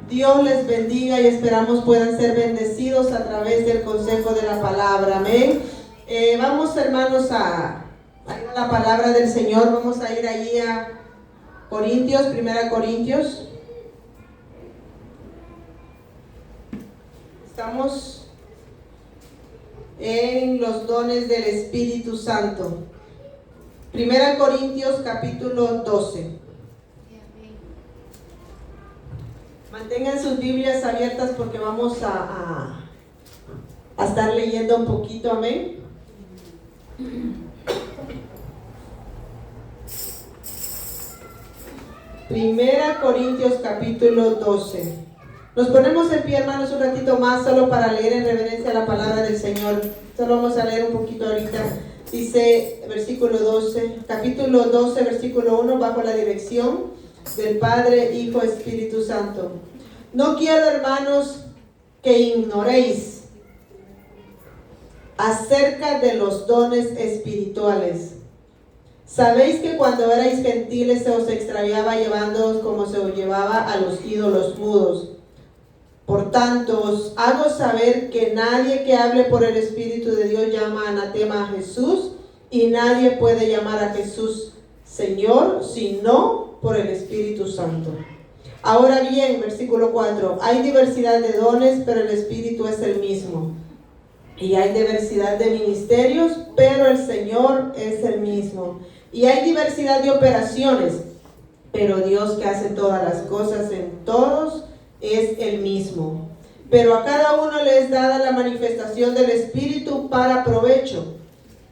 Dios les bendiga y esperamos puedan ser bendecidos a través del consejo de la palabra. Amén. Vamos, hermanos, a ir a la palabra del Señor. Vamos a ir allí a Corintios, 1 Corintios. Estamos en los dones del Espíritu Santo. 1 Corintios capítulo 12. Mantengan sus Biblias abiertas porque vamos a estar leyendo un poquito, amén. Primera Corintios capítulo 12. Nos ponemos en pie, hermanos, un ratito más solo para leer en reverencia la palabra del Señor. Solo vamos a leer un poquito ahorita. Dice versículo 12, capítulo 12, versículo 1, bajo la dirección del Padre, Hijo, Espíritu Santo. No quiero, hermanos, que ignoréis acerca de los dones espirituales. Sabéis que cuando erais gentiles se os extraviaba llevándoos como se os llevaba a los ídolos mudos. Por tanto, os hago saber que nadie que hable por el Espíritu de Dios llama anatema a Jesús, y nadie puede llamar a Jesús Señor, sino por el Espíritu Santo. Ahora bien, versículo 4, hay diversidad de dones, pero el Espíritu es el mismo. Y hay diversidad de ministerios, pero el Señor es el mismo. Y hay diversidad de operaciones, pero Dios que hace todas las cosas en todos es el mismo. Pero a cada uno le es dada la manifestación del Espíritu para provecho,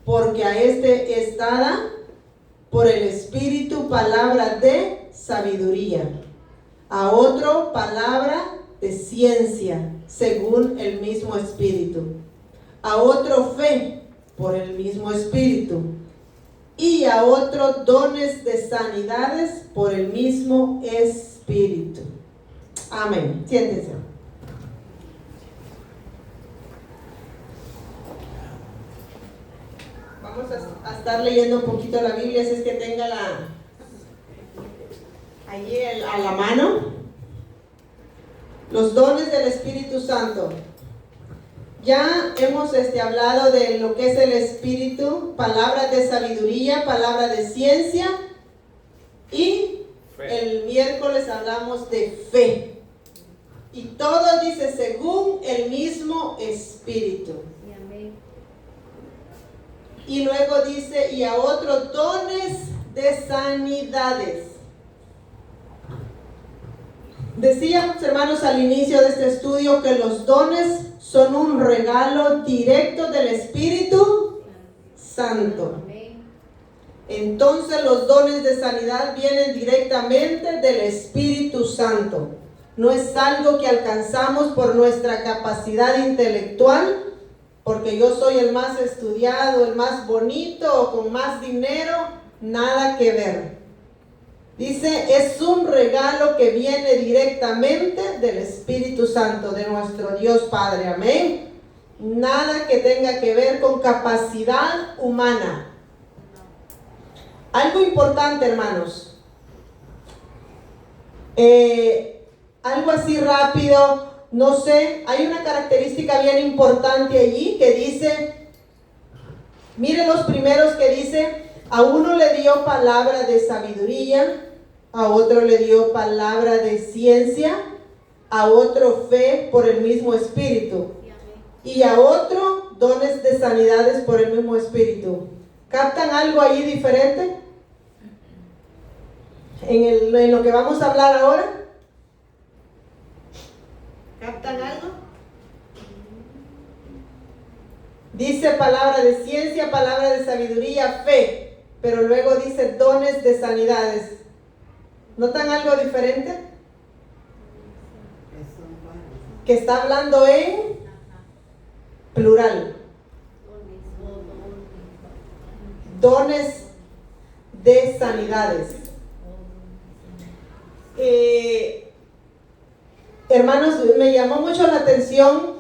porque a este es dada por el Espíritu palabra de sabiduría, a otro palabra de ciencia, según el mismo Espíritu, a otro fe, por el mismo Espíritu, y a otro dones de sanidades, por el mismo Espíritu. Amén. Siéntense. Vamos a estar leyendo un poquito la Biblia, así es que tenga allí a la mano. Los dones del Espíritu Santo. Ya hemos hablado de lo que es el Espíritu, palabras de sabiduría, palabra de ciencia, y el miércoles hablamos de fe. Y todo dice según el mismo Espíritu. Y luego dice, y a otros dones de sanidades. Decíamos, hermanos, al inicio de este estudio que los dones son un regalo directo del Espíritu Santo. Entonces los dones de sanidad vienen directamente del Espíritu Santo. No es algo que alcanzamos por nuestra capacidad intelectual, porque yo soy el más estudiado, el más bonito o con más dinero. Nada que ver. Dice, es un regalo que viene directamente del Espíritu Santo, de nuestro Dios Padre. Amén. Nada que tenga que ver con capacidad humana. Algo importante, hermanos. Algo así rápido, no sé, hay una característica bien importante allí que dice, miren los primeros que dice, a uno le dio palabra de sabiduría, a otro le dio palabra de ciencia, a otro fe por el mismo Espíritu, y a otro dones de sanidades por el mismo Espíritu. ¿Captan algo allí diferente? En lo que vamos a hablar ahora. ¿Captan algo? Dice palabra de ciencia, palabra de sabiduría, fe, pero luego dice dones de sanidades. ¿Notan algo diferente? Que está hablando en plural. Dones de sanidades. Hermanos, me llamó mucho la atención,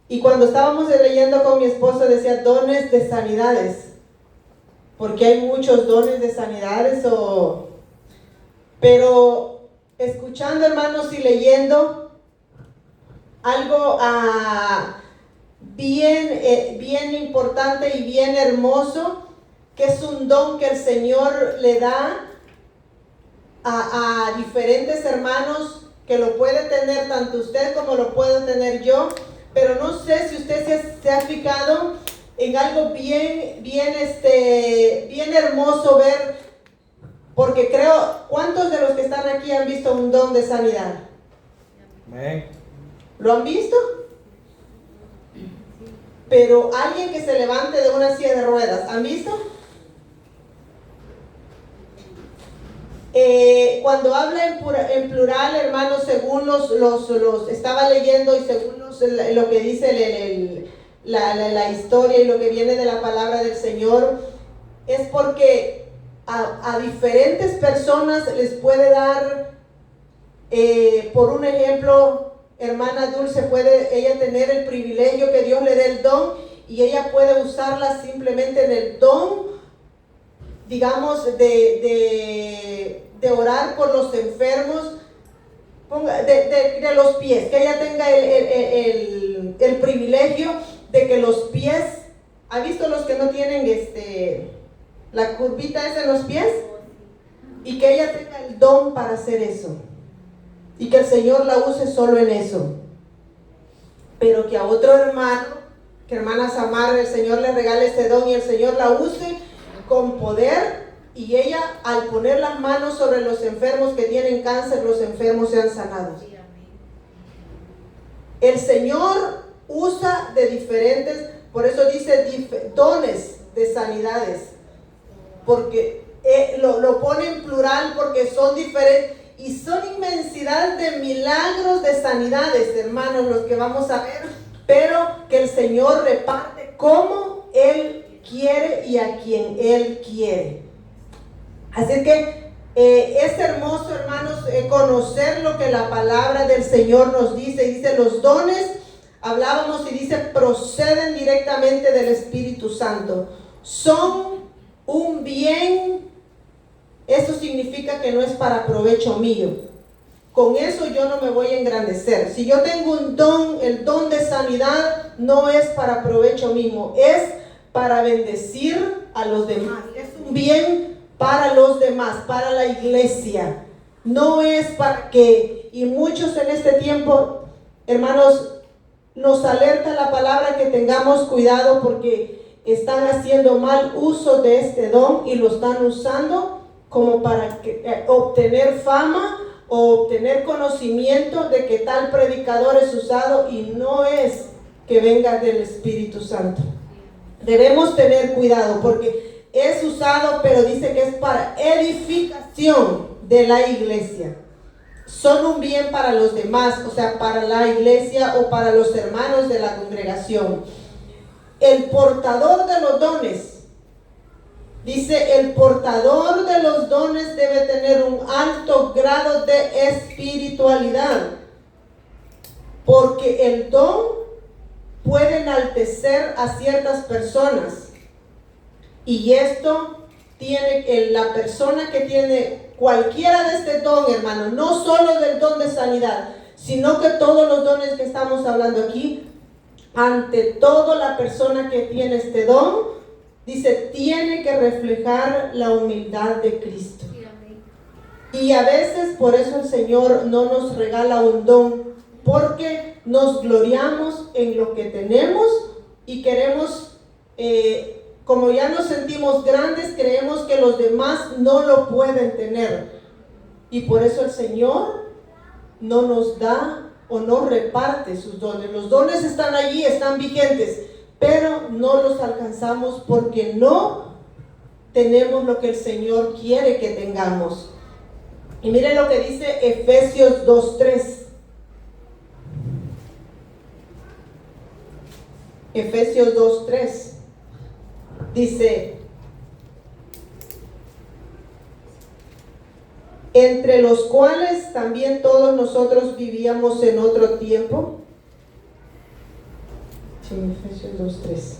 y cuando estábamos leyendo con mi esposo decía dones de sanidades, porque hay muchos dones de sanidades, pero escuchando, hermanos, y leyendo algo bien importante y bien hermoso, que es un don que el Señor le da a diferentes hermanos, que lo puede tener tanto usted como lo puedo tener yo, pero no sé si usted se ha fijado en algo bien hermoso ver, porque creo, ¿cuántos de los que están aquí han visto un don de sanidad? Amén. ¿Lo han visto? Pero alguien que se levante de una silla de ruedas, ¿han visto? Cuando habla en plural, hermanos, según los estaba leyendo y según lo que dice la historia y lo que viene de la palabra del Señor, es porque a diferentes personas les puede dar, por un ejemplo, hermana Dulce, puede ella tener el privilegio que Dios le dé el don y ella puede usarla simplemente en el don, digamos, de orar por los enfermos, de los pies, que ella tenga el privilegio de que los pies, ¿ha visto los que no tienen la curvita esa en los pies? Y que ella tenga el don para hacer eso, y que el Señor la use solo en eso, pero que a otro hermano, que hermana Samara, el Señor le regale ese don y el Señor la use con poder, y ella, al poner las manos sobre los enfermos que tienen cáncer, los enfermos sean sanados. El Señor usa de diferentes, por eso dice dones de sanidades, porque lo pone en plural, porque son diferentes, y son inmensidad de milagros de sanidades, hermanos, los que vamos a ver, pero que el Señor reparte como Él quiere y a quien Él quiere. Así que es hermoso, hermanos, conocer lo que la palabra del Señor nos dice. Dice, los dones, hablábamos y dice, proceden directamente del Espíritu Santo. Son un bien, eso significa que no es para provecho mío. Con eso yo no me voy a engrandecer. Si yo tengo un don, el don de sanidad, no es para provecho mío, es para bendecir a los demás. Es un bien para los demás, para la iglesia. No es para que, y muchos en este tiempo, hermanos, nos alerta la palabra que tengamos cuidado porque están haciendo mal uso de este don y lo están usando como para obtener fama o obtener conocimiento de que tal predicador es usado, y no es que venga del Espíritu Santo. Debemos tener cuidado porque es usado, pero dice que es para edificación de la iglesia. Son un bien para los demás, o sea, para la iglesia o para los hermanos de la congregación. El portador de los dones, dice, el portador de los dones debe tener un alto grado de espiritualidad, porque el don puede enaltecer a ciertas personas. Y esto tiene la persona que tiene cualquiera de este don, hermano, no solo del don de sanidad, sino que todos los dones que estamos hablando aquí, ante todo la persona que tiene este don, dice, tiene que reflejar la humildad de Cristo. Y a veces por eso el Señor no nos regala un don, porque nos gloriamos en lo que tenemos y queremos, como ya nos sentimos grandes, creemos que los demás no lo pueden tener. Y por eso el Señor no nos da o no reparte sus dones. Los dones están allí, están vigentes, pero no los alcanzamos porque no tenemos lo que el Señor quiere que tengamos. Y miren lo que dice Efesios 2:3. Efesios 2:3 dice, entre los cuales también todos nosotros vivíamos en otro tiempo. Sí, Efesios 2:3.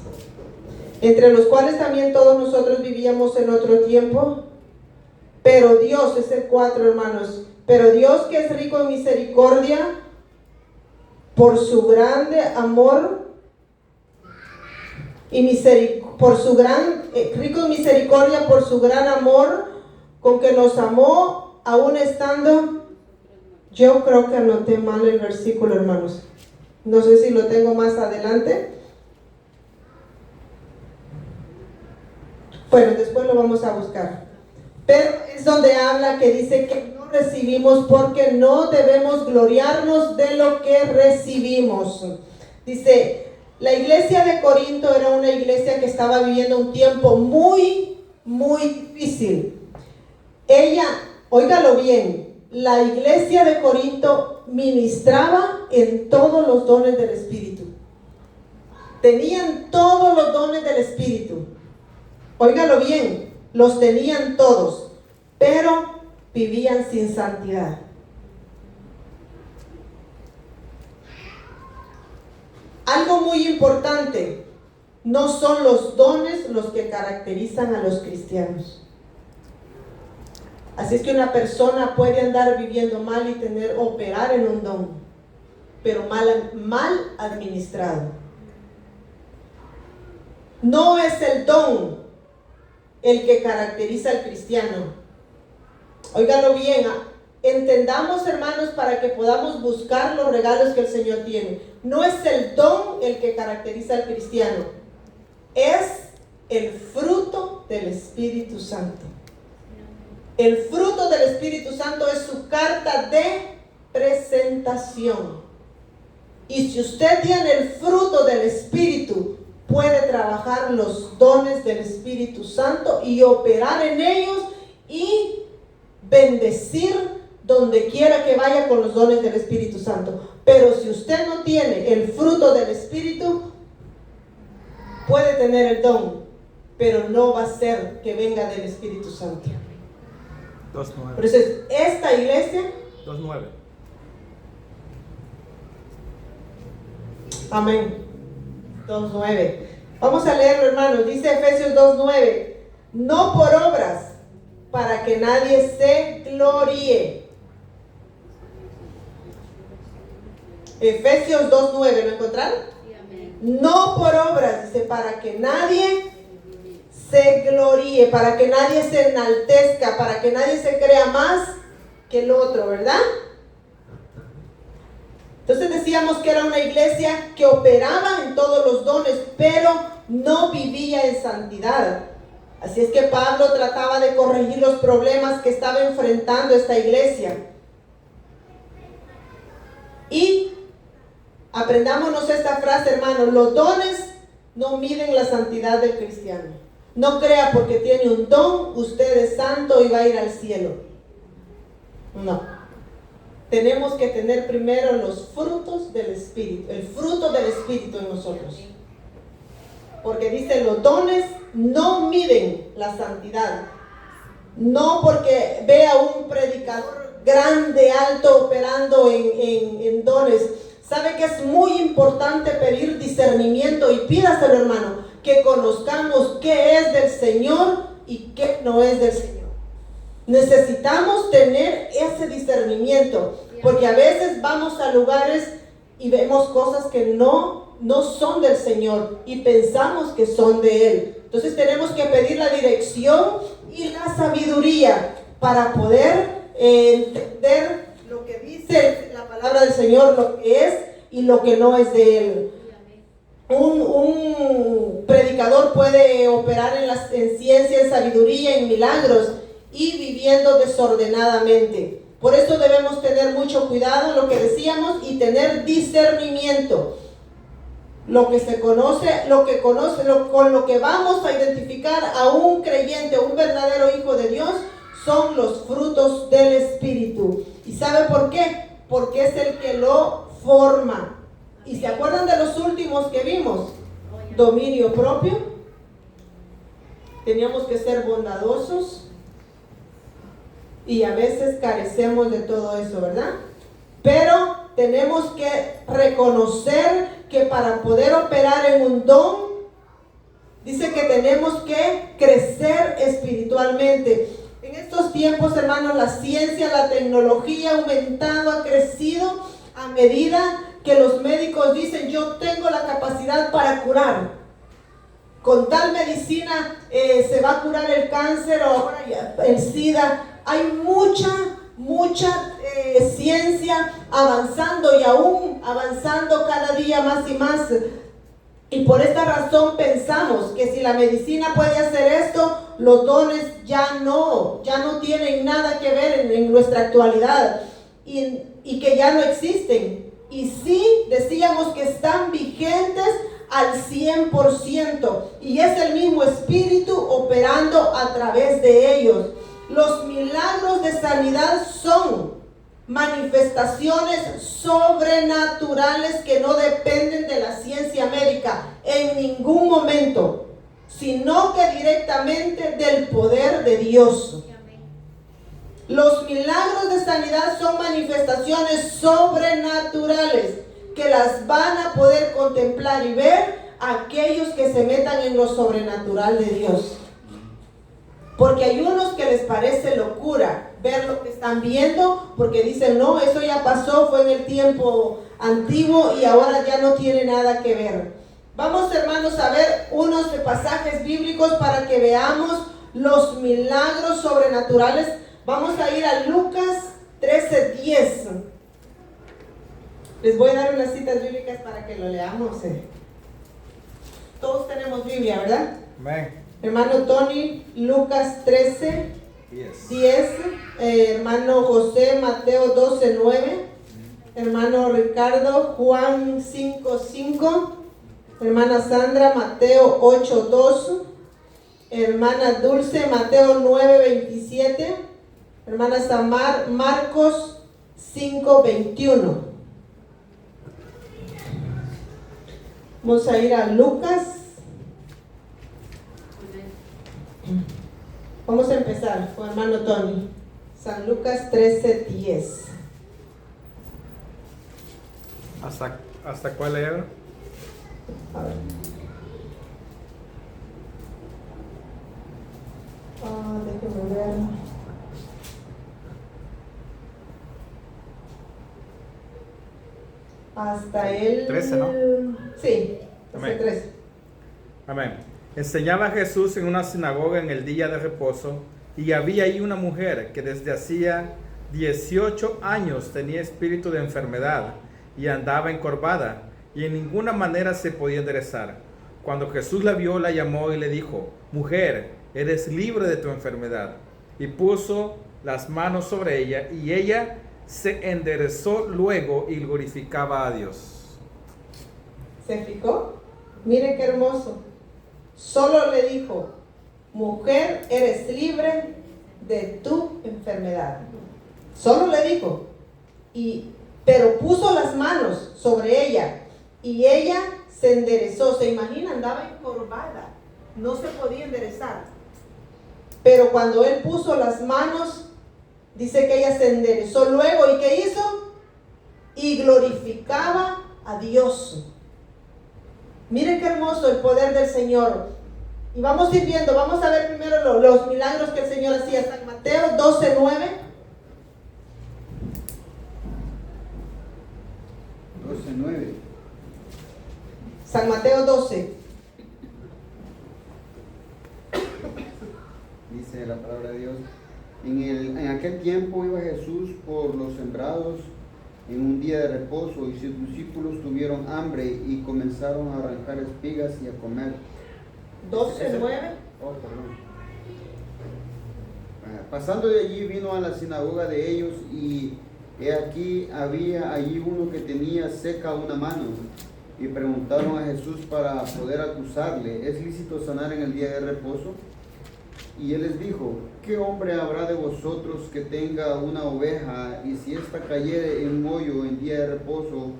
Entre los cuales también todos nosotros vivíamos en otro tiempo, pero Dios, es el 4, hermanos, Pero Dios, que es rico en misericordia, por su grande amor y rico en misericordia, por su gran amor con que nos amó, aún estando, yo creo que anoté mal el versículo, hermanos. No sé si lo tengo más adelante. Bueno, después lo vamos a buscar. Pero es donde habla que dice que no recibimos porque no debemos gloriarnos de lo que recibimos. Dice, la iglesia de Corinto era una iglesia que estaba viviendo un tiempo muy, muy difícil. Ella, óigalo bien, la iglesia de Corinto ministraba en todos los dones del Espíritu. Tenían todos los dones del Espíritu. Óigalo bien, los tenían todos, pero vivían sin santidad. Algo muy importante, no son los dones los que caracterizan a los cristianos. Así es que una persona puede andar viviendo mal y operar en un don, pero mal administrado. No es el don el que caracteriza al cristiano. Óigalo bien, entendamos, hermanos, para que podamos buscar los regalos que el Señor tiene. No es el don el que caracteriza al cristiano, es el fruto del Espíritu Santo. El fruto del Espíritu Santo es su carta de presentación. Y si usted tiene el fruto del Espíritu, puede trabajar los dones del Espíritu Santo y operar en ellos y bendecir donde quiera que vaya con los dones del Espíritu Santo. Pero si usted no tiene el fruto del Espíritu, puede tener el don, pero no va a ser que venga del Espíritu Santo. 2:9. Por eso esta iglesia 2:9. Amén. 2:9. Vamos a leerlo, hermanos. Dice Efesios 2:9. No por obras, para que nadie se gloríe. Efesios 2:9. ¿Lo encontraron? Sí, amén. No por obras, dice, para que nadie se gloríe, para que nadie se enaltezca, para que nadie se crea más que el otro, ¿verdad? Entonces decíamos que era una iglesia que operaba en todos los dones, pero no vivía en santidad. Así es que Pablo trataba de corregir los problemas que estaba enfrentando esta iglesia. Y aprendámonos esta frase, hermano: los dones no miden la santidad del cristiano. No crea porque tiene un don, usted es santo y va a ir al cielo. No. Tenemos que tener primero los frutos del Espíritu, el fruto del Espíritu en nosotros. Porque dice, los dones no miden la santidad. No porque vea un predicador grande, alto, operando en dones. ¿Sabe que es muy importante pedir discernimiento? Y pídaselo, hermano, que conozcamos qué es del Señor y qué no es del Señor. Necesitamos tener ese discernimiento, porque a veces vamos a lugares y vemos cosas que no son del Señor y pensamos que son de Él. Entonces tenemos que pedir la dirección y la sabiduría para poder entender lo que dice la palabra del Señor, lo que es y lo que no es de Él. Un predicador puede operar en ciencia, en sabiduría, en milagros, y viviendo desordenadamente. Por eso debemos tener mucho cuidado en lo que decíamos y tener discernimiento. Lo que se conoce, con lo que vamos a identificar a un creyente, un verdadero hijo de Dios, son los frutos del Espíritu. ¿Y sabe por qué? Porque es el que lo forma. ¿Y se acuerdan de los últimos que vimos? Dominio propio. Teníamos que ser bondadosos. Y a veces carecemos de todo eso, ¿verdad? Pero tenemos que reconocer que para poder operar en un don, dice que tenemos que crecer espiritualmente. En estos tiempos, hermanos, la ciencia, la tecnología ha aumentado, ha crecido a medida que los médicos dicen, yo tengo la capacidad para curar. Con tal medicina se va a curar el cáncer o ahora el SIDA. Hay mucha ciencia avanzando y aún avanzando cada día más y más. Y por esta razón pensamos que si la medicina puede hacer esto, los dones ya no tienen nada que ver en nuestra actualidad y que ya no existen. Y sí decíamos que están vigentes al 100% y es el mismo Espíritu operando a través de ellos. Los milagros de sanidad son manifestaciones sobrenaturales que no dependen de la ciencia médica en ningún momento, sino que directamente del poder de Dios. Los milagros de sanidad son manifestaciones sobrenaturales que las van a poder contemplar y ver aquellos que se metan en lo sobrenatural de Dios. Porque hay unos que les parece locura ver lo que están viendo, porque dicen, no, eso ya pasó, fue en el tiempo antiguo y ahora ya no tiene nada que ver. Vamos, hermanos, a ver unos pasajes bíblicos para que veamos los milagros sobrenaturales. Vamos a ir a Lucas 13:10. Les voy a dar unas citas bíblicas para que lo leamos. Todos tenemos Biblia, ¿verdad? Amén. Hermano Tony, Lucas 13:10. Hermano José, Mateo 12:9. Hermano Ricardo, Juan 5:5. Hermana Sandra, Mateo 8:2. Hermana Dulce, Mateo 9:27. Hermana Samar, Marcos 5:21. Vamos a ir a Lucas. Vamos a empezar con hermano Tony. San Lucas 13:10. ¿Hasta cuál era? A ver. Déjeme ver. Hasta el 13, ¿no? Sí, hasta el 13. Amén. Enseñaba Jesús en una sinagoga en el día de reposo, y había ahí una mujer que desde hacía 18 años tenía espíritu de enfermedad y andaba encorvada y en ninguna manera se podía enderezar. Cuando Jesús la vio, la llamó y le dijo: mujer, eres libre de tu enfermedad. Y puso las manos sobre ella y ella se enderezó luego y glorificaba a Dios. ¿Se fijó? Mire qué hermoso. Solo le dijo: mujer, eres libre de tu enfermedad. Solo le dijo. Pero puso las manos sobre ella y ella se enderezó. ¿Se imagina? Andaba encorvada. No se podía enderezar. Pero cuando él puso las manos, dice que ella se enderezó luego. ¿Y qué hizo? Y glorificaba a Dios. Miren qué hermoso el poder del Señor. Y vamos a ir viendo, vamos a ver primero los milagros que el Señor hacía. San Mateo 12:9. 12:9. San Mateo 12. Dice la palabra de Dios: en aquel tiempo iba Jesús por los sembrados en un día de reposo, y sus discípulos tuvieron hambre y comenzaron a arrancar espigas y a comer. 12:9. Oh, perdón. Pasando de allí vino a la sinagoga de ellos, y he aquí había allí uno que tenía seca una mano, y preguntaron a Jesús para poder acusarle: ¿es lícito sanar en el día de reposo? Y él les dijo: ¿qué hombre habrá de vosotros que tenga una oveja, y si ésta cayere en un hoyo en día de reposo,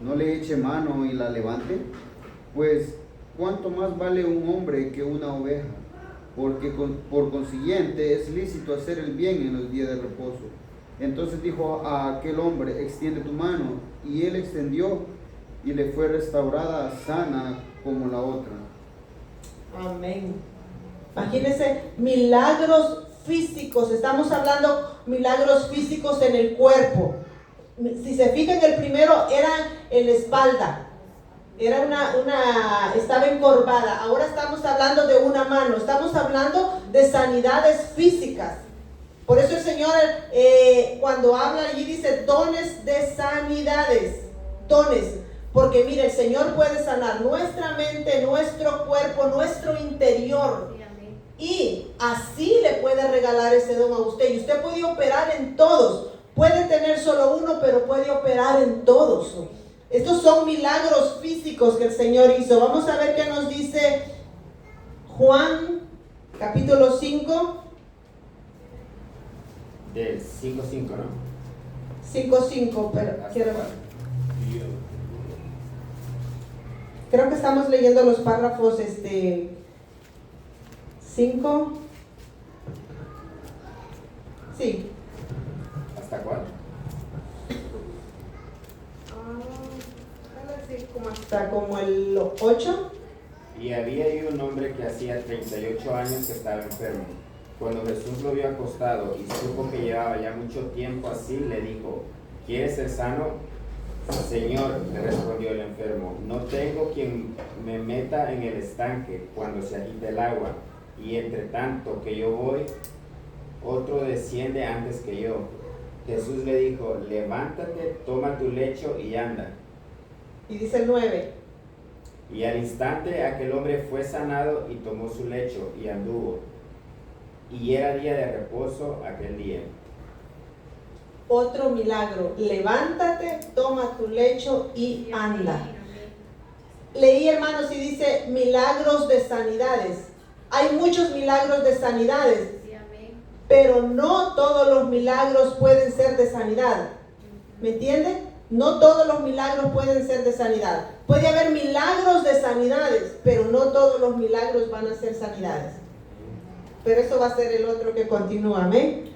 no le eche mano y la levante? Pues ¿cuánto más vale un hombre que una oveja? Porque por consiguiente es lícito hacer el bien en los días de reposo. Entonces dijo a aquel hombre: extiende tu mano. Y él extendió, y le fue restaurada sana como la otra. Amén. Imagínense, milagros físicos, estamos hablando milagros físicos en el cuerpo. Si se fijan, el primero era en la espalda, era estaba encorvada. Ahora estamos hablando de una mano, estamos hablando de sanidades físicas. Por eso el Señor cuando habla allí dice dones de sanidades, dones, porque mire, el Señor puede sanar nuestra mente, nuestro cuerpo, nuestro interior, y así le puede regalar ese don a usted, y usted puede operar en todos. Puede tener solo uno, pero puede operar en todos. Estos son milagros físicos que el Señor hizo. Vamos a ver qué nos dice Juan, capítulo 5. Del 5:5, ¿no? 5:5, pero creo que estamos leyendo los párrafos 5. Sí. ¿Hasta cuál? Como hasta como el 8. Y había ahí un hombre que hacía 38 años que estaba enfermo. Cuando Jesús lo vio acostado y supo que llevaba ya mucho tiempo así, le dijo: ¿quieres ser sano? Señor, le respondió el enfermo, no tengo quien me meta en el estanque cuando se agite el agua, y entre tanto que yo voy, otro desciende antes que yo. Jesús le dijo: levántate, toma tu lecho y anda. Y dice el 9. Y al instante aquel hombre fue sanado y tomó su lecho y anduvo. Y era día de reposo aquel día. Otro milagro. Levántate, toma tu lecho y anda. Leí, hermanos, y dice milagros de sanidades. Hay muchos milagros de sanidades, pero no todos los milagros pueden ser de sanidad. ¿Me entiende? No todos los milagros pueden ser de sanidad. Puede haber milagros de sanidades, pero no todos los milagros van a ser sanidades. Pero eso va a ser el otro que continúa. Amén.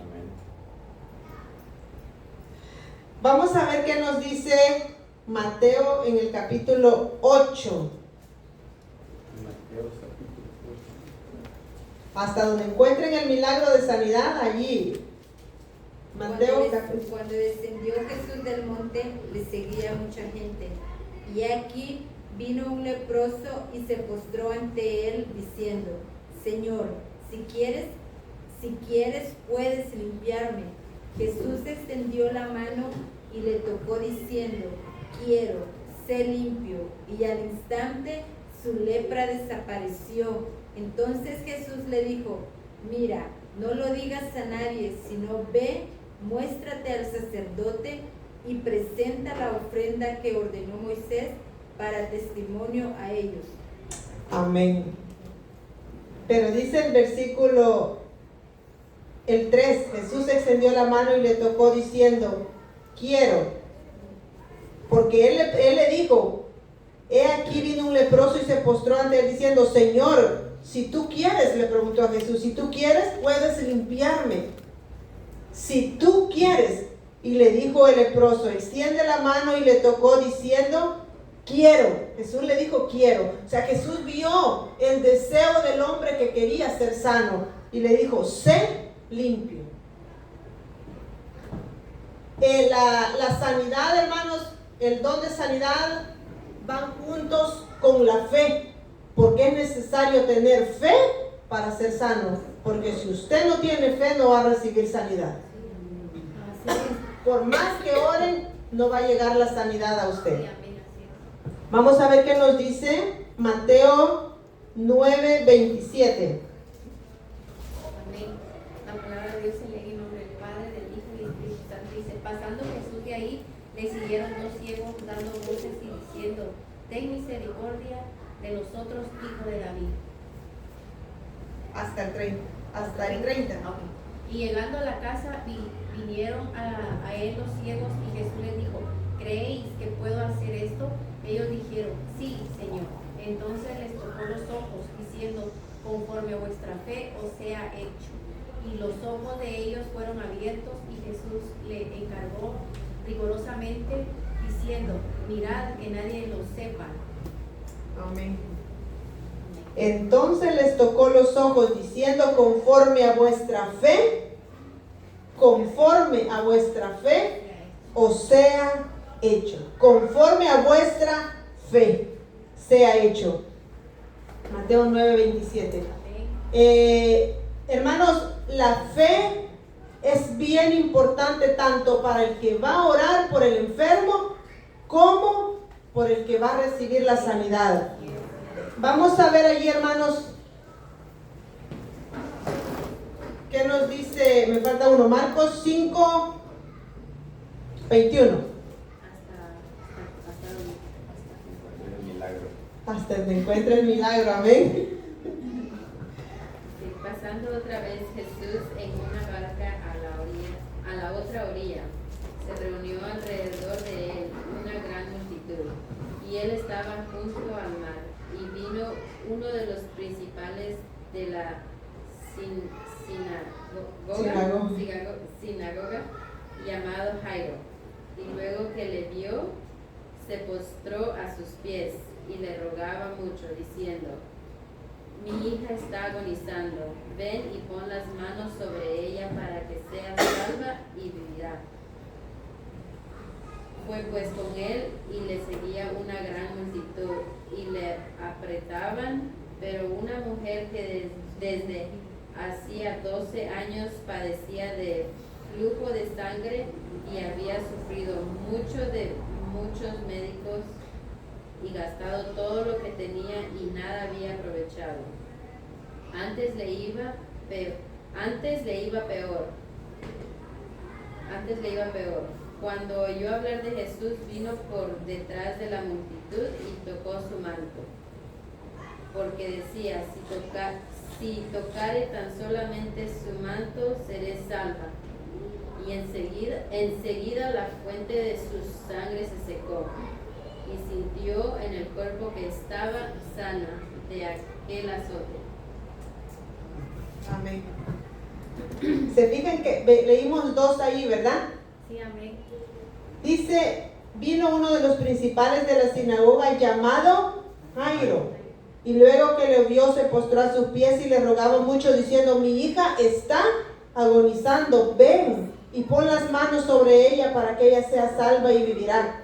Vamos a ver qué nos dice Mateo en el capítulo 8. Hasta donde encuentren el milagro de sanidad, allí. Mateo capítulo. Cuando descendió Jesús del monte, le seguía mucha gente. Y aquí vino un leproso y se postró ante él, diciendo: Señor, si quieres puedes limpiarme. Jesús extendió la mano y le tocó diciendo: quiero, sé limpio. Y al instante su lepra desapareció. Entonces Jesús le dijo: mira, no lo digas a nadie, sino ve, muéstrate al sacerdote y presenta la ofrenda que ordenó Moisés para testimonio a ellos. Amén. Pero dice el versículo, el 3, Jesús extendió la mano y le tocó diciendo: quiero. Porque él le dijo, he aquí vino un leproso y se postró ante él diciendo: Señor, si tú quieres, le preguntó a Jesús, si tú quieres puedes limpiarme. Si tú quieres. Y le dijo el leproso, extiende la mano, y le tocó diciendo: quiero. Jesús le dijo: quiero. O sea, Jesús vio el deseo del hombre que quería ser sano y le dijo: sé limpio. La sanidad, hermanos, el don de sanidad van juntos con la fe, porque es necesario tener fe para ser sano, porque si usted no tiene fe no va a recibir sanidad. Por más que oren, no va a llegar la sanidad a usted. Vamos a ver qué nos dice Mateo 9:27. Amén. La palabra de Dios se lee en nombre del Padre, del Hijo y del Espíritu Santo. Dice: pasando Jesús de ahí, le siguieron dos ciegos dando voces y diciendo: ten misericordia de nosotros, hijo de David. Hasta el 30. Hasta el 30. Okay. Y llegando a la casa, vinieron a él los ciegos, y Jesús les dijo: ¿creéis que puedo hacer esto? Ellos dijeron: sí, Señor. Entonces les tocó los ojos, diciendo: conforme a vuestra fe os sea hecho. Y los ojos de ellos fueron abiertos, y Jesús le encargó rigurosamente, diciendo: mirad que nadie lo sepa. Amén. Entonces les tocó los ojos, diciendo: conforme a vuestra fe, os sea hecho. Conforme a vuestra fe, sea hecho. Mateo 9:27. Hermanos, la fe es bien importante tanto para el que va a orar por el enfermo como por el que va a recibir la sanidad. Vamos a ver allí, hermanos, ¿qué nos dice? Me falta uno, Marcos 5:21. Hasta que encuentre el milagro, amén. Pasando otra vez Jesús en una barca a la otra orilla, se reunió alrededor de él una gran multitud, y él estaba junto al mar, y vino uno de los principales de la sinagoga, llamado Jairo, y luego que le vio, se postró a sus pies y le rogaba mucho, diciendo: mi hija está agonizando, ven y pon las manos sobre ella para que sea salva y vivirá. Fue pues con él y le seguía una gran multitud y le apretaban, pero una mujer que desde hacía 12 años padecía de flujo de sangre y había sufrido mucho de muchos médicos y gastado todo lo que tenía y nada había aprovechado. Antes le iba peor. Cuando oyó hablar de Jesús, vino por detrás de la multitud y tocó su manto, porque decía: si tocare tan solamente su manto, seré salva. Y enseguida la fuente de su sangre se secó, y sintió en el cuerpo que estaba sana de aquel azote. Amén. Se fijan que leímos dos ahí, ¿verdad? Sí, amén. Dice: vino uno de los principales de la sinagoga llamado Jairo, y luego que le vio se postró a sus pies y le rogaba mucho, diciendo: mi hija está agonizando, ven y pon las manos sobre ella para que ella sea salva y vivirá.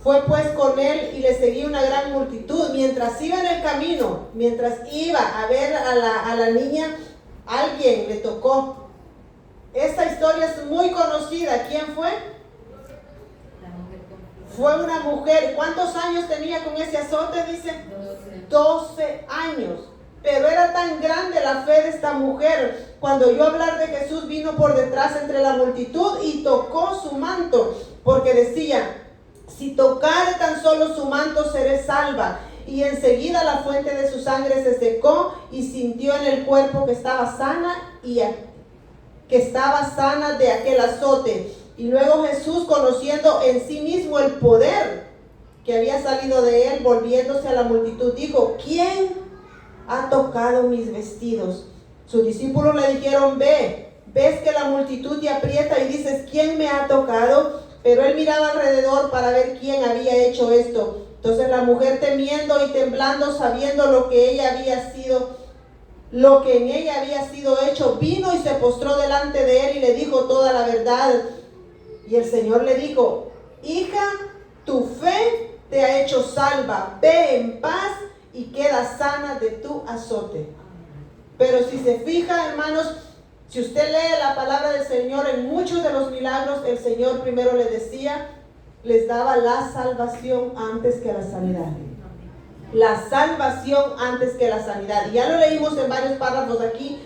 Fue pues con él y le seguía una gran multitud. Mientras iba en el camino, mientras iba a ver a la niña, alguien le tocó. Esta historia es muy conocida. ¿Quién fue? Fue una mujer. ¿Cuántos años tenía con ese azote? Dice 12 años. Pero era tan grande la fe de esta mujer. Cuando oyó hablar de Jesús, vino por detrás entre la multitud y tocó su manto, porque decía: si tocare tan solo su manto, seré salva. Y enseguida la fuente de su sangre se secó y sintió en el cuerpo que estaba sana de aquel azote. Y luego Jesús, conociendo en sí mismo el poder que había salido de él, volviéndose a la multitud, dijo: ¿quién ha tocado mis vestidos? Sus discípulos le dijeron: ves que la multitud te aprieta y dices: ¿quién me ha tocado? Pero él miraba alrededor para ver quién había hecho esto. Entonces la mujer, temiendo y temblando, sabiendo lo que en ella había sido hecho, vino y se postró delante de él y le dijo toda la verdad. Y el Señor le dijo: hija, tu fe te ha hecho salva, ve en paz y queda sana de tu azote. Pero si se fija, hermanos, si usted lee la palabra del Señor, en muchos de los milagros el Señor primero les daba la salvación antes que la sanidad. La salvación antes que la sanidad. Y ya lo leímos en varios párrafos aquí.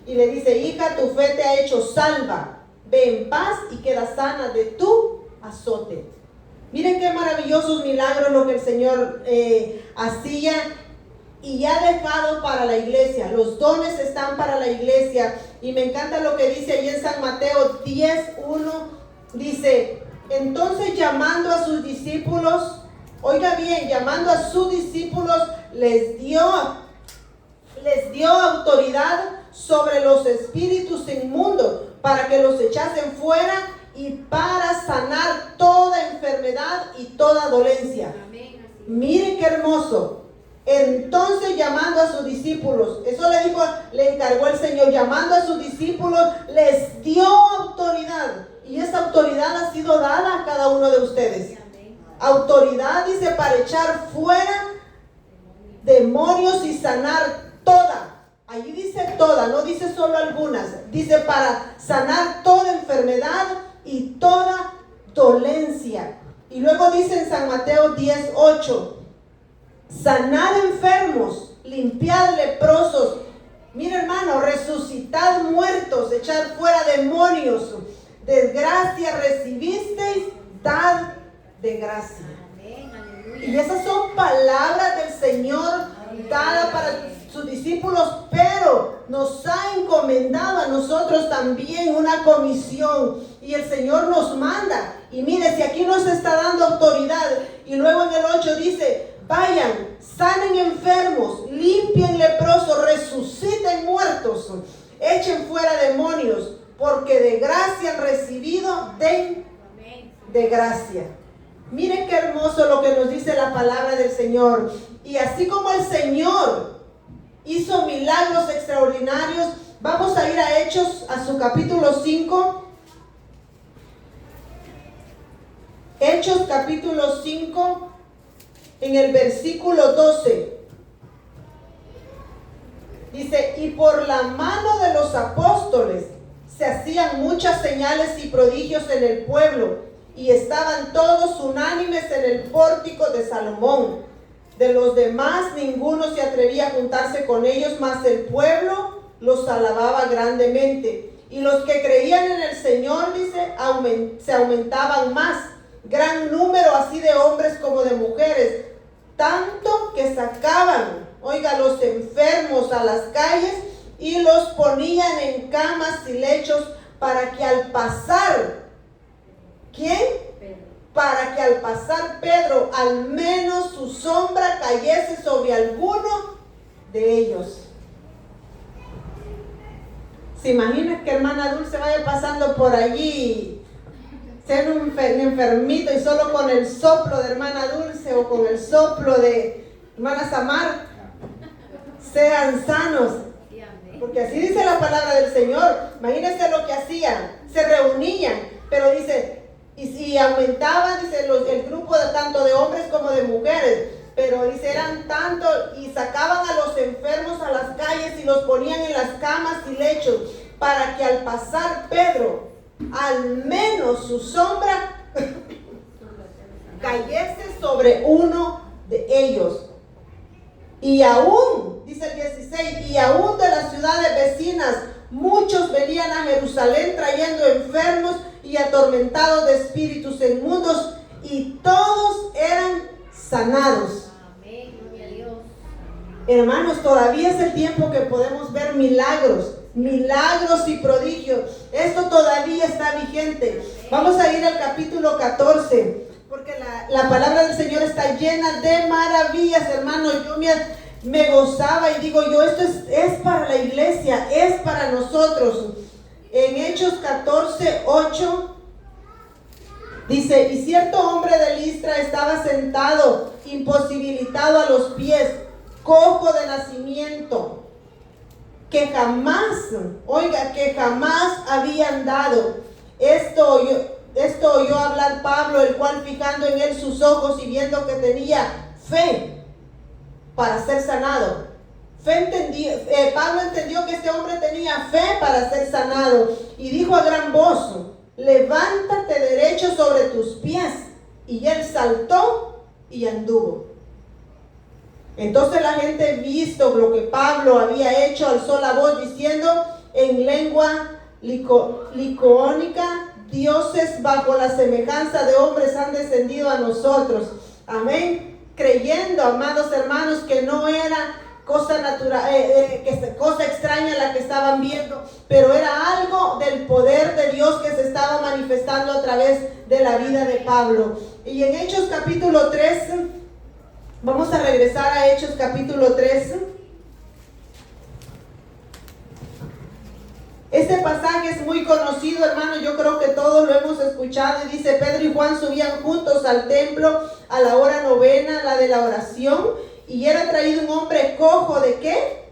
Y le dice: hija, tu fe te ha hecho salva, ve en paz y queda sana de tu azote. Miren qué maravillosos milagros lo que el Señor hacía. Y ya ha dejado para la iglesia. Los dones están para la iglesia. Y me encanta lo que dice ahí en San Mateo 10:1. Dice: entonces, llamando a sus discípulos, oiga bien, llamando a sus discípulos, les dio autoridad sobre los espíritus inmundos para que los echasen fuera y para sanar toda enfermedad y toda dolencia. Miren qué hermoso. Entonces llamando a sus discípulos, eso le encargó el Señor, llamando a sus discípulos, les dio autoridad. Y esa autoridad ha sido dada a cada uno de ustedes. Autoridad, dice, para echar fuera demonios y sanar toda. Allí dice toda, no dice solo algunas. Dice para sanar toda enfermedad y toda dolencia. Y luego dice en San Mateo 10:8, sanad enfermos, limpiad leprosos. Mira, hermano, resucitad muertos, echar fuera demonios. De gracia recibisteis, dad de gracia. Y esas son palabras del Señor dadas para sus discípulos, pero nos ha encomendado a nosotros también una comisión. Y el Señor nos manda. Y mire, si aquí nos está dando autoridad, y luego en el 8 dice, vayan, sanen enfermos, limpien leprosos, resuciten muertos, echen fuera demonios, porque de gracia han recibido, den de gracia. Miren qué hermoso lo que nos dice la palabra del Señor. Y así como el Señor hizo milagros extraordinarios, vamos a ir a Hechos, a su capítulo 5. Hechos capítulo 5, en el versículo 12. Dice, y por la mano de los apóstoles se hacían muchas señales y prodigios en el pueblo, y estaban todos unánimes en el pórtico de Salomón. De los demás ninguno se atrevía a juntarse con ellos, mas el pueblo los alababa grandemente. Y los que creían en el Señor, dice, se aumentaban más, gran número así de hombres como de mujeres, tanto que sacaban, oiga, los enfermos a las calles y los ponían en camas y lechos para que al pasar, ¿quién? Para que al pasar Pedro, al menos su sombra cayese sobre alguno de ellos. ¿Se imagina que hermana Dulce vaya pasando por allí, ser un enfermito, y solo con el soplo de hermana Dulce o con el soplo de hermana Samar sean sanos? Porque así dice la palabra del Señor. Imagínense lo que hacían, se reunían, pero dice, y si aumentaban, dice, el grupo de tanto de hombres como de mujeres, pero dice, eran tanto, y sacaban a los enfermos a las calles y los ponían en las camas y lechos, para que al pasar Pedro, al menos su sombra cayese sobre uno de ellos. Y aún, dice el 16, y aún de las ciudades vecinas, muchos venían a Jerusalén trayendo enfermos y atormentados de espíritus inmundos, y todos eran sanados. Amén, gloria a Dios. Hermanos, todavía es el tiempo que podemos ver milagros y prodigios. Esto todavía está vigente. Vamos a ir al capítulo 14, porque la palabra del Señor está llena de maravillas, hermanos. Yo me gozaba y digo yo, esto es para la iglesia, es para nosotros. En Hechos 14:8 dice, y cierto hombre de Listra estaba sentado, imposibilitado a los pies, cojo de nacimiento, que jamás había andado. Esto oyó hablar Pablo, el cual fijando en él sus ojos y viendo que tenía fe para ser sanado. Pablo entendió que este hombre tenía fe para ser sanado, y dijo a gran voz, levántate derecho sobre tus pies. Y él saltó y anduvo. Entonces la gente, visto lo que Pablo había hecho, alzó la voz diciendo en lengua licaónica, dioses bajo la semejanza de hombres han descendido a nosotros. Amén. Creyendo, amados hermanos, que no era cosa natural, cosa extraña la que estaban viendo, pero era algo del poder de Dios que se estaba manifestando a través de la vida de Pablo. Y en Hechos capítulo 3, vamos a regresar a Hechos capítulo 3. Este pasaje es muy conocido, hermano, yo creo que todos lo hemos escuchado, y dice, Pedro y Juan subían juntos al templo a la hora novena, la de la oración, y era traído un hombre cojo ¿de qué?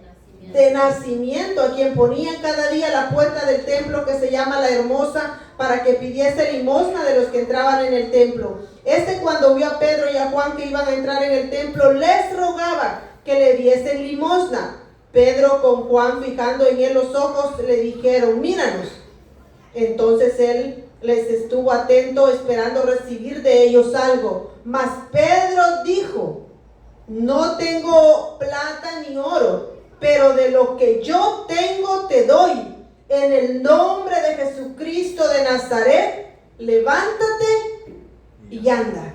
De nacimiento, a quien ponían cada día a la puerta del templo que se llama La Hermosa, para que pidiese limosna de los que entraban en el templo. Cuando vio a Pedro y a Juan que iban a entrar en el templo, les rogaba que le diesen limosna. Pedro con Juan, fijando en él los ojos, le dijeron: míranos. Entonces él les estuvo atento, esperando recibir de ellos algo. Mas Pedro dijo: no tengo plata ni oro, pero de lo que yo tengo te doy. En el nombre de Jesucristo de Nazaret, levántate y anda.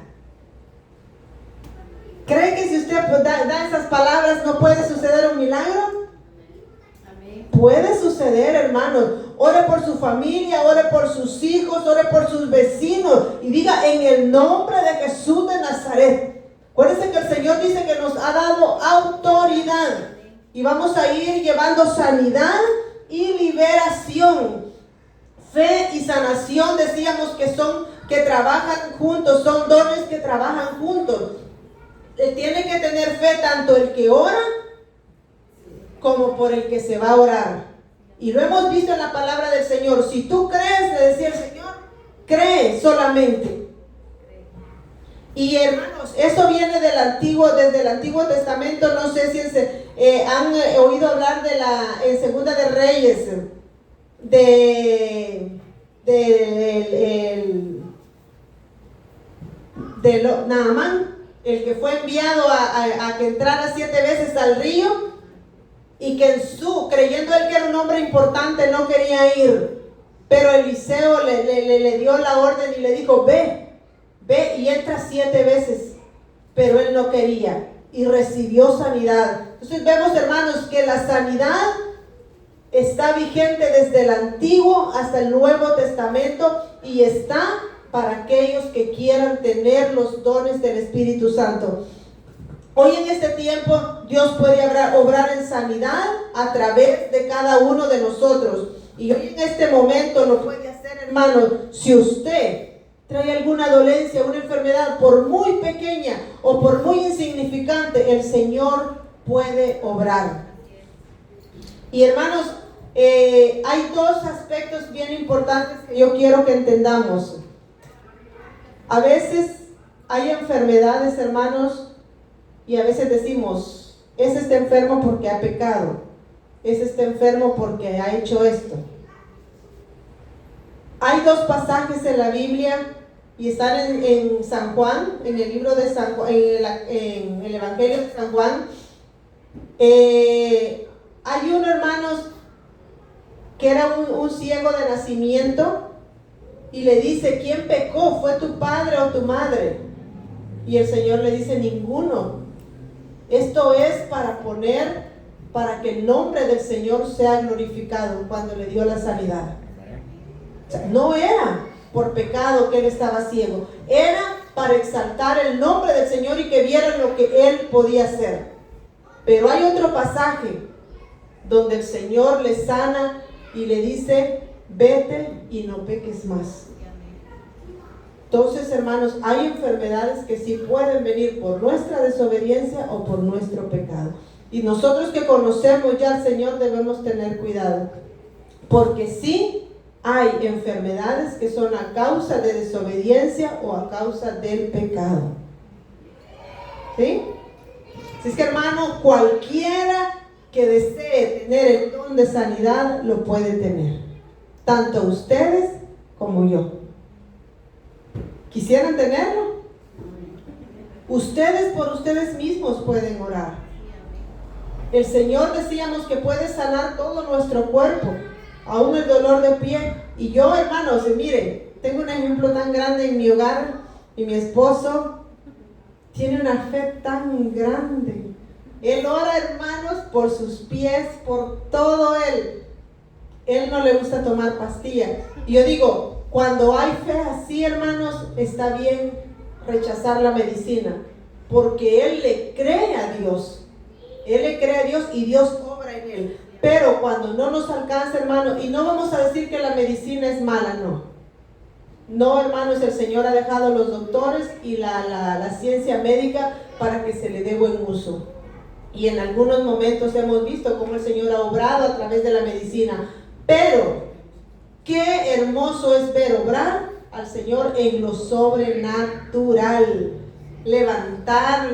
¿Cree que si usted da esas palabras no puede suceder un milagro? Amén. Puede suceder, hermanos. Ore por su familia, ore por sus hijos, ore por sus vecinos y diga: en el nombre de Jesús de Nazaret. Acuérdense que el Señor dice que nos ha dado autoridad y vamos a ir llevando sanidad y liberación. Fe y sanación, decíamos que trabajan juntos, son dones que trabajan juntos. Tiene que tener fe tanto el que ora como por el que se va a orar. Y lo hemos visto en la palabra del Señor. Si tú crees, le decía el Señor, cree solamente. Y hermanos, eso viene desde el Antiguo Testamento. No sé si han oído hablar en Segunda de Reyes, de Naamán, el que fue enviado a que entrara 7 veces al río, y que creyendo él que era un hombre importante, no quería ir. Pero Eliseo le dio la orden y le dijo: ve y entra 7 veces. Pero él no quería y recibió sanidad. Entonces vemos, hermanos, que la sanidad está vigente desde el Antiguo hasta el Nuevo Testamento y está para aquellos que quieran tener los dones del Espíritu Santo. Hoy en este tiempo Dios puede obrar en sanidad a través de cada uno de nosotros. Y hoy en este momento lo puede hacer, hermano. Si usted trae alguna dolencia, una enfermedad, por muy pequeña o por muy insignificante, el Señor puede obrar. Y hermanos, hay 2 aspectos bien importantes que yo quiero que entendamos. A veces hay enfermedades, hermanos, y a veces decimos: ese está enfermo porque ha pecado, ese está enfermo porque ha hecho esto. Hay 2 pasajes en la Biblia y están en San Juan, en el libro de San Juan, en el Evangelio de San Juan. Hay uno, hermanos, que era un ciego de nacimiento, y le dice: ¿quién pecó? ¿Fue tu padre o tu madre? Y el Señor le dice: ninguno. Esto es para que el nombre del Señor sea glorificado, cuando le dio la sanidad. O sea, no era por pecado que él estaba ciego, era para exaltar el nombre del Señor y que vieran lo que él podía hacer. Pero hay otro pasaje donde el Señor le sana y le dice: vete y no peques más. Entonces, hermanos, hay enfermedades que sí pueden venir por nuestra desobediencia o por nuestro pecado. Y nosotros que conocemos ya al Señor debemos tener cuidado, porque sí hay enfermedades que son a causa de desobediencia o a causa del pecado. ¿Sí? Así es que, hermano, cualquiera que desee tener el don de sanidad lo puede tener, tanto ustedes como yo. ¿Quisieran tenerlo? Ustedes por ustedes mismos pueden orar. El Señor, decíamos, que puede sanar todo nuestro cuerpo, aún el dolor de pie. Y yo, hermanos, miren, tengo un ejemplo tan grande en mi hogar, y mi esposo tiene una fe tan grande. Él ora, hermanos, por sus pies, por todo él. Él no le gusta tomar pastillas. Y yo digo, cuando hay fe así, hermanos, está bien rechazar la medicina, porque él le cree a Dios. Él le cree a Dios y Dios obra en él. Pero cuando no nos alcanza, hermano, y no vamos a decir que la medicina es mala, no. No, hermanos, el Señor ha dejado los doctores y la ciencia médica para que se le dé buen uso. Y en algunos momentos hemos visto cómo el Señor ha obrado a través de la medicina. Pero, qué hermoso es ver obrar al Señor en lo sobrenatural. Levantar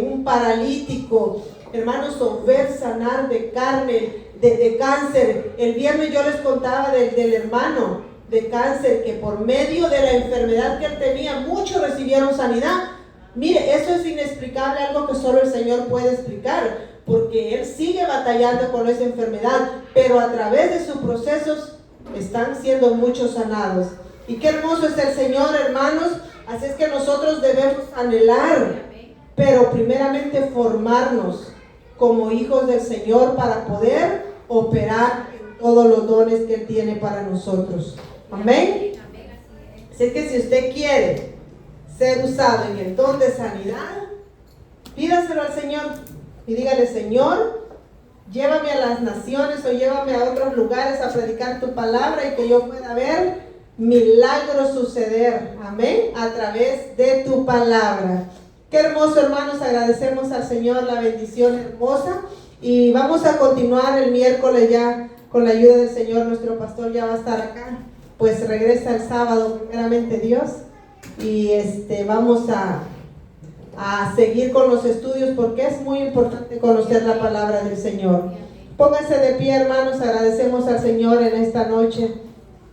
un paralítico, hermanos, o ver sanar de carne, de cáncer. El viernes yo les contaba del hermano de cáncer que por medio de la enfermedad que él tenía, muchos recibieron sanidad. Mire, eso es inexplicable, algo que solo el Señor puede explicar, porque él sigue batallando con esa enfermedad, pero a través de sus procesos están siendo muchos sanados. Y qué hermoso es el Señor, hermanos. Así es que nosotros debemos anhelar, pero primeramente formarnos como hijos del Señor para poder operar en todos los dones que Él tiene para nosotros. Amén. Así es que si usted quiere ser usado en el don de sanidad, pídaselo al Señor y dígale: Señor, llévame a las naciones o llévame a otros lugares a predicar tu palabra y que yo pueda ver milagros suceder, amén, a través de tu palabra. Qué hermoso, hermanos, agradecemos al Señor la bendición hermosa y vamos a continuar el miércoles ya con la ayuda del Señor. Nuestro pastor ya va a estar acá, pues regresa el sábado, primeramente Dios, y vamos a seguir con los estudios porque es muy importante conocer la palabra del Señor. Pónganse de pie, hermanos, agradecemos al Señor en esta noche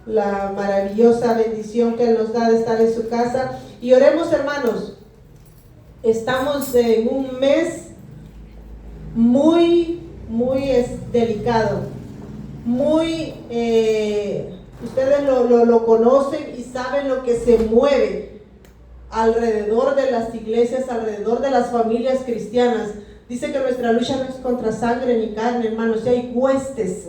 la maravillosa bendición que Él nos da de estar en su casa. Y oremos, hermanos. Estamos en un mes muy delicado. Ustedes lo conocen y saben lo que se mueve alrededor de las iglesias, alrededor de las familias cristianas. Dice que nuestra lucha no es contra sangre ni carne, hermanos. Y hay huestes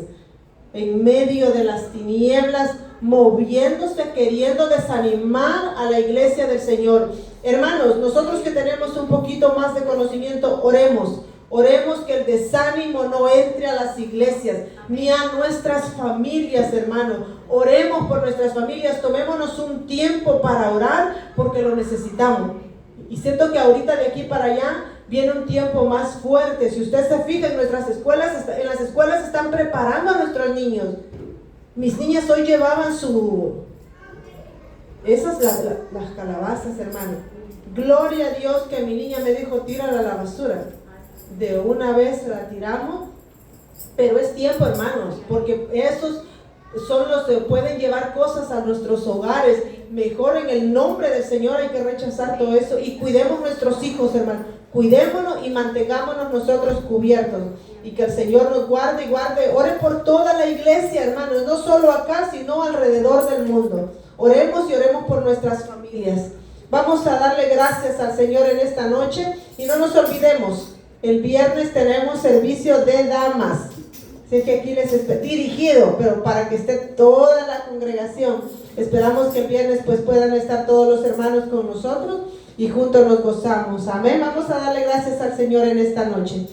en medio de las tinieblas, moviéndose, queriendo desanimar a la iglesia del Señor. Hermanos, nosotros que tenemos un poquito más de conocimiento, oremos que el desánimo no entre a las iglesias, ni a nuestras familias, hermanos. Oremos por nuestras familias, tomémonos un tiempo para orar, porque lo necesitamos. Y siento que ahorita de aquí para allá viene un tiempo más fuerte. Si usted se fija en nuestras escuelas, en las escuelas están preparando a nuestros niños. Mis niñas hoy llevaban las calabazas, hermano. Gloria a Dios que mi niña me dijo: tírala a la basura. De una vez la tiramos, pero es tiempo, hermanos, porque esos son los que pueden llevar cosas a nuestros hogares. Mejor en el nombre del Señor hay que rechazar todo eso y cuidemos nuestros hijos, hermanos. Cuidémonos y mantengámonos nosotros cubiertos. Y que el Señor nos guarde y guarde. Oren por toda la iglesia, hermanos, no solo acá, sino alrededor del mundo. Oremos y oremos por nuestras familias. Vamos a darle gracias al Señor en esta noche. Y no nos olvidemos, el viernes tenemos servicio de damas. Sé que aquí les está dirigido, pero para que esté toda la congregación. Esperamos que el viernes pues puedan estar todos los hermanos con nosotros y juntos nos gozamos. Amén. Vamos a darle gracias al Señor en esta noche.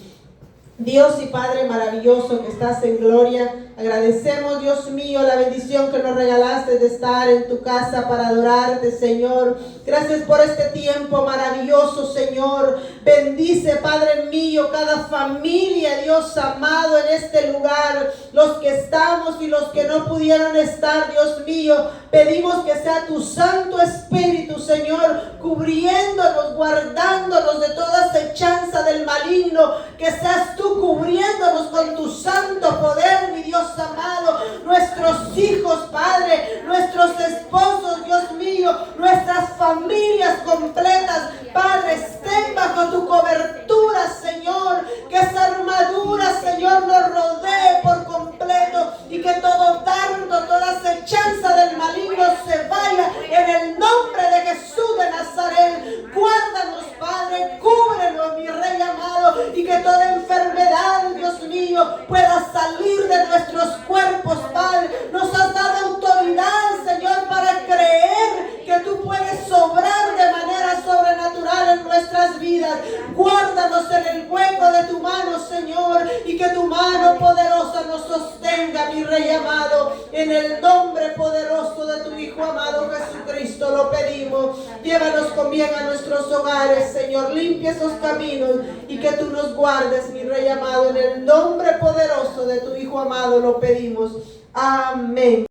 Dios y Padre maravilloso que estás en gloria, agradecemos, Dios mío, la bendición que nos regalaste de estar en tu casa para adorarte, Señor. Gracias por este tiempo maravilloso, Señor. Bendice, Padre mío, cada familia, Dios amado, en este lugar. Los que estamos y los que no pudieron estar, Dios mío. Pedimos que sea tu Santo Espíritu, Señor, cubriéndonos, guardándonos de toda acechanza del maligno. Que seas tú cubriéndonos con tu santo poder, mi Dios amado. Nuestros hijos, Padre, nuestros esposos, Dios mío, nuestras familias completas, Padre, estén bajo tu cobertura, Señor. Que esa armadura, Señor, nos rodee por completo y que todo dardo, toda acechanza del maligno se vaya en el nombre de Jesús de Nazaret. Guárdanos, Padre, cúbrenos, mi Rey amado, y que toda enfermedad, Dios mío, pueda salir de nuestros cuerpos, Padre. Nos has dado autoridad, Señor, para creer que tú puedes obrar de manera sobrenatural en nuestras vidas. Guárdanos en el hueco de tu mano, Señor, y que tu mano poderosa nos sostenga, mi Rey amado, en el nombre poderoso de tu Hijo amado Cristo lo pedimos. Llévanos con bien a nuestros hogares, Señor. Limpia esos caminos y que tú nos guardes, mi Rey amado. En el nombre poderoso de tu Hijo amado lo pedimos. Amén.